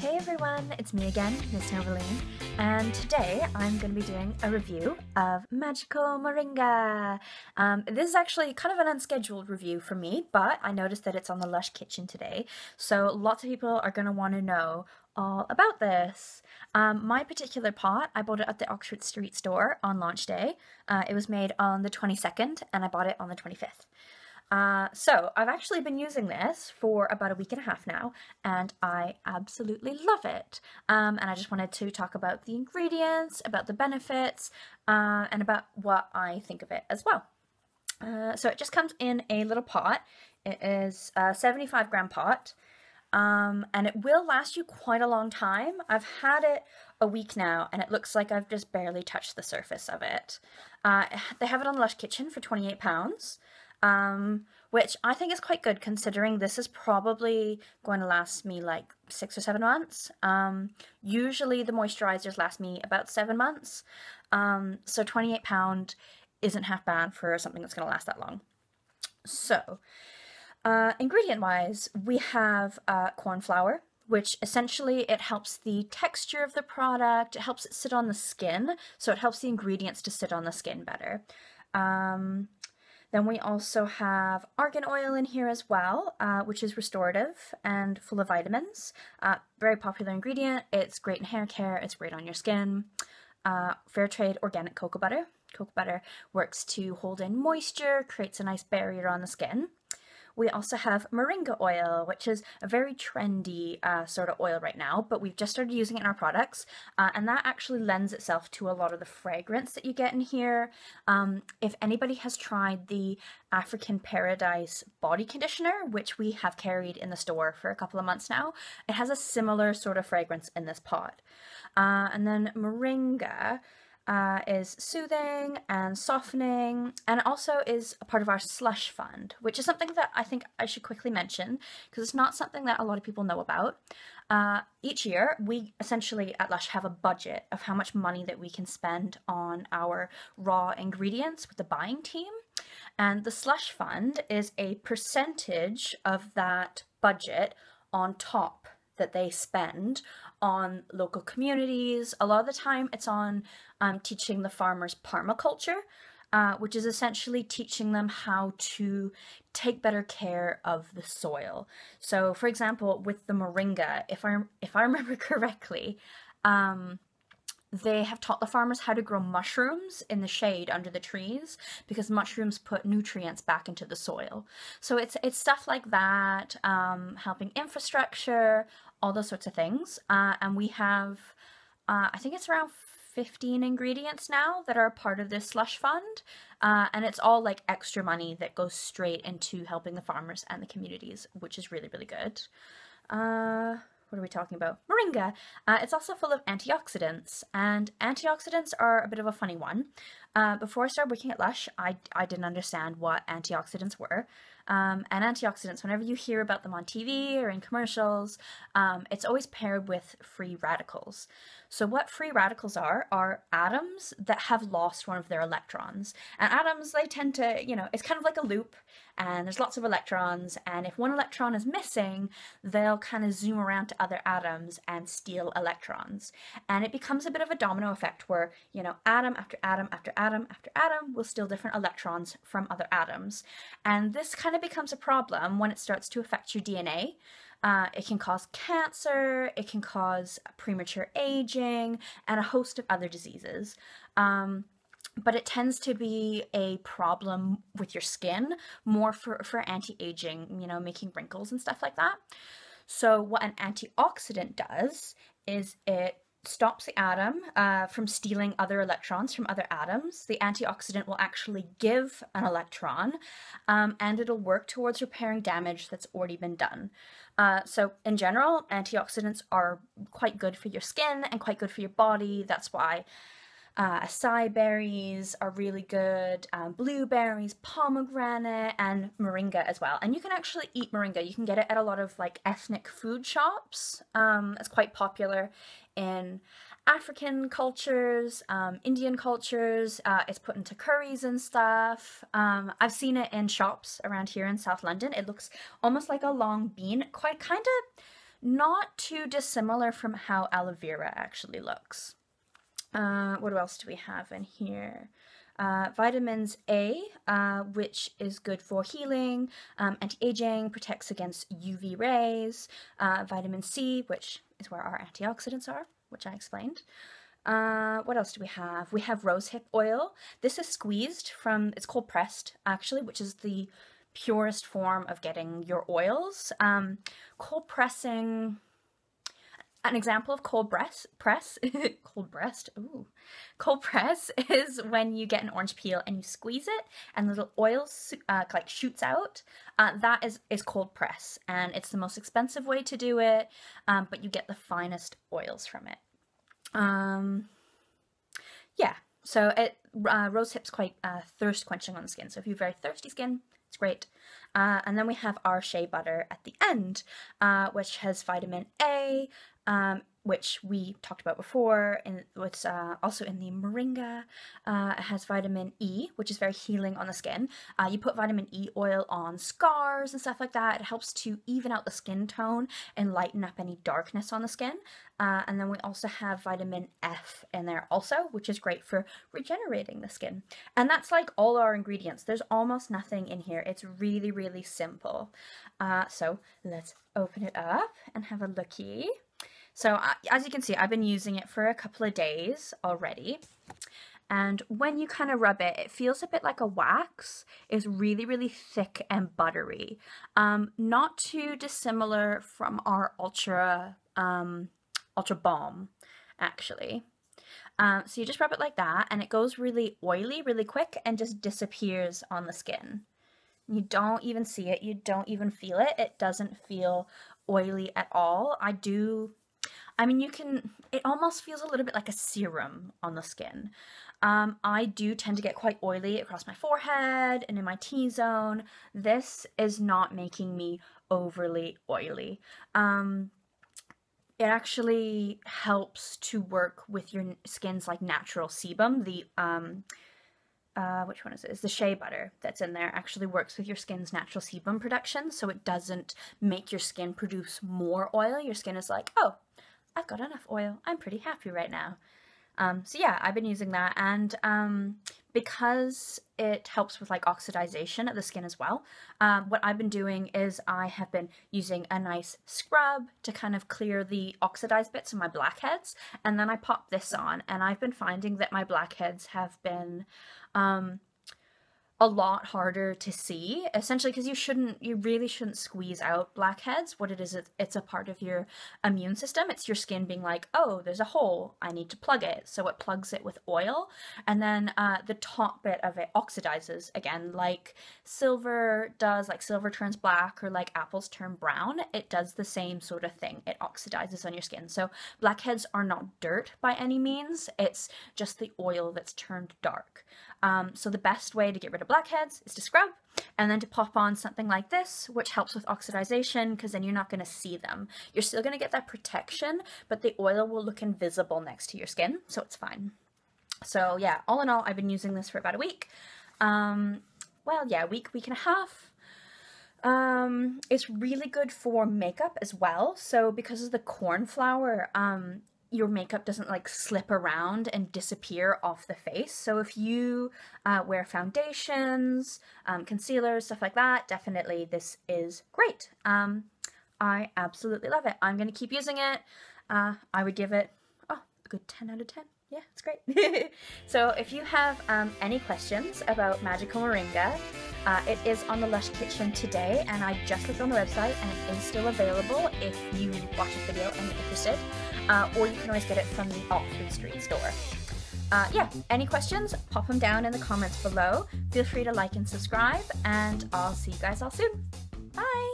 Hey everyone, it's me again, Miss Novaline, and today I'm going to be doing a review of Magical Moringa. This is actually kind of an unscheduled review for me, but I noticed that it's on the Lush Kitchen today, so lots of people are going to want to know all about this. My particular pot, I bought it at the Oxford Street store on launch day. It was made on the 22nd and I bought it on the 25th. So I've actually been using this for about a week and a half now, and I absolutely love it. And I just wanted to talk about the ingredients, about the benefits, and about what I think of it as well. So it just comes in a little pot. It is a 75-gram pot, and it will last you quite a long time. I've had it a week now, and it looks like I've just barely touched the surface of it. They have it on the Lush Kitchen for £28. Which I think is quite good considering this is probably going to last me like 6 or 7 months. Usually the moisturizers last me about 7 months. So £28 isn't half bad for something that's going to last that long. So, ingredient wise, we have corn flour, which essentially it helps the texture of the product, it helps it sit on the skin, so it helps the ingredients to sit on the skin better. Then we also have argan oil in here as well, which is restorative and full of vitamins. Very popular ingredient. It's great in hair care. It's great on your skin. Fair trade organic cocoa butter. Cocoa butter works to hold in moisture, creates a nice barrier on the skin. We also have moringa oil, which is a very trendy sort of oil right now, but we've just started using it in our products, and that actually lends itself to a lot of the fragrance that you get in here. If anybody has tried the African Paradise body conditioner, which we have carried in the store for a couple of months now, it has a similar sort of fragrance in this pot. And then moringa is soothing and softening, and it also is a part of our SLush fund, which is something that I think I should quickly mention because it's not something that a lot of people know about. Each year, we essentially at Lush have a budget of how much money that we can spend on our raw ingredients with the buying team, and the SLush fund is a percentage of that budget on top that they spend on local communities. A lot of the time it's on teaching the farmers permaculture, which is essentially teaching them how to take better care of the soil. So for example, with the moringa, if I remember correctly, they have taught the farmers how to grow mushrooms in the shade under the trees because mushrooms put nutrients back into the soil. So it's stuff like that, helping infrastructure, all those sorts of things. And we have, I think it's around 15 ingredients now that are part of this SLush fund. And it's all like extra money that goes straight into helping the farmers and the communities, which is really, really good. What are we talking about? Moringa. It's also full of antioxidants, and antioxidants are a bit of a funny one. Before I started working at Lush, I didn't understand what antioxidants were. And antioxidants, whenever you hear about them on TV or in commercials, it's always paired with free radicals. So what free radicals are atoms that have lost one of their electrons. And atoms, they tend to, it's kind of like a loop, and there's lots of electrons, and if one electron is missing, they'll kind of zoom around to other atoms and steal electrons. And it becomes a bit of a domino effect where, atom after atom after atom after atom will steal different electrons from other atoms. And this kind of becomes a problem when it starts to affect your DNA. It can cause cancer, it can cause premature aging, and a host of other diseases. But it tends to be a problem with your skin, more for anti-aging, making wrinkles and stuff like that. So what an antioxidant does is it stops the atom from stealing other electrons from other atoms. The antioxidant will actually give an electron, and it'll work towards repairing damage that's already been done. So in general, antioxidants are quite good for your skin and quite good for your body. That's why acai berries are really good, blueberries, pomegranate, and moringa as well. And you can actually eat moringa. You can get it at a lot of like ethnic food shops. It's quite popular in African cultures, Indian cultures. It's put into curries and stuff. I've seen it in shops around here in South London. It looks almost like a long bean, quite kind of not too dissimilar from how aloe vera actually looks. What else do we have in here? Vitamins A, which is good for healing, anti-aging, protects against UV rays. Vitamin C, which is where our antioxidants are, which I explained. What else do we have? We have rosehip oil. This is squeezed from, it's cold pressed actually, which is the purest form of getting your oils. Cold pressing, an example of cold press is when you get an orange peel and you squeeze it and little oil like shoots out. That is cold press, and it's the most expensive way to do it, but you get the finest oils from it. Yeah, so rosehip's quite thirst quenching on the skin, so if you have very thirsty skin, it's great. And then we have our shea butter at the end, which has vitamin A, which we talked about before, and it's also in the moringa. It has vitamin E, which is very healing on the skin. You put vitamin E oil on scars and stuff like that. It helps to even out the skin tone and lighten up any darkness on the skin. And then we also have vitamin F in there also, which is great for regenerating the skin. And that's like all our ingredients. There's almost nothing in here. It's really, really simple. So let's open it up and have a looky. So as you can see, I've been using it for a couple of days already. And when you kind of rub it, it feels a bit like a wax. It's really, really thick and buttery. Not too dissimilar from our Ultra Balm, actually. So you just rub it like that, and it goes really oily, really quick, and just disappears on the skin. You don't even see it. You don't even feel it. It doesn't feel oily at all. It almost feels a little bit like a serum on the skin. I do tend to get quite oily across my forehead and in my T-zone. This is not making me overly oily. It actually helps to work with your skin's like natural sebum. The which one is it? It's the shea butter that's in there actually works with your skin's natural sebum production, so it doesn't make your skin produce more oil. Your skin is like, oh, I've got enough oil. I'm pretty happy right now. So yeah, I've been using that, and because it helps with like oxidization of the skin as well, what I've been doing is I have been using a nice scrub to kind of clear the oxidized bits of my blackheads, and then I pop this on, and I've been finding that my blackheads have been a lot harder to see, essentially because you really shouldn't squeeze out blackheads. What it is, it's a part of your immune system. It's your skin being like, oh, there's a hole, I need to plug it. So it plugs it with oil, and then the top bit of it oxidizes again, like silver does, like silver turns black, or like apples turn brown. It does the same sort of thing. It oxidizes on your skin. So blackheads are not dirt by any means. It's just the oil that's turned dark. So the best way to get rid of blackheads is to scrub, and then to pop on something like this, which helps with oxidization, because then you're not going to see them. You're still going to get that protection, but the oil will look invisible next to your skin, so it's fine. So yeah, all in all, I've been using this for about a week. Well, yeah, week and a half. It's really good for makeup as well. So because of the corn flour, your makeup doesn't like slip around and disappear off the face. So if you wear foundations, concealers, stuff like that, definitely this is great. I absolutely love it. I'm going to keep using it. I would give it a good 10 out of 10. Yeah, it's great. So if you have any questions about Magical Moringa, it is on the Lush Kitchen today, and I just looked on the website and it is still available if you watch this video and you're interested, or you can always get it from the Oxford Street store. Yeah, any questions, pop them down in the comments below. Feel free to like and subscribe, and I'll see you guys all soon. Bye!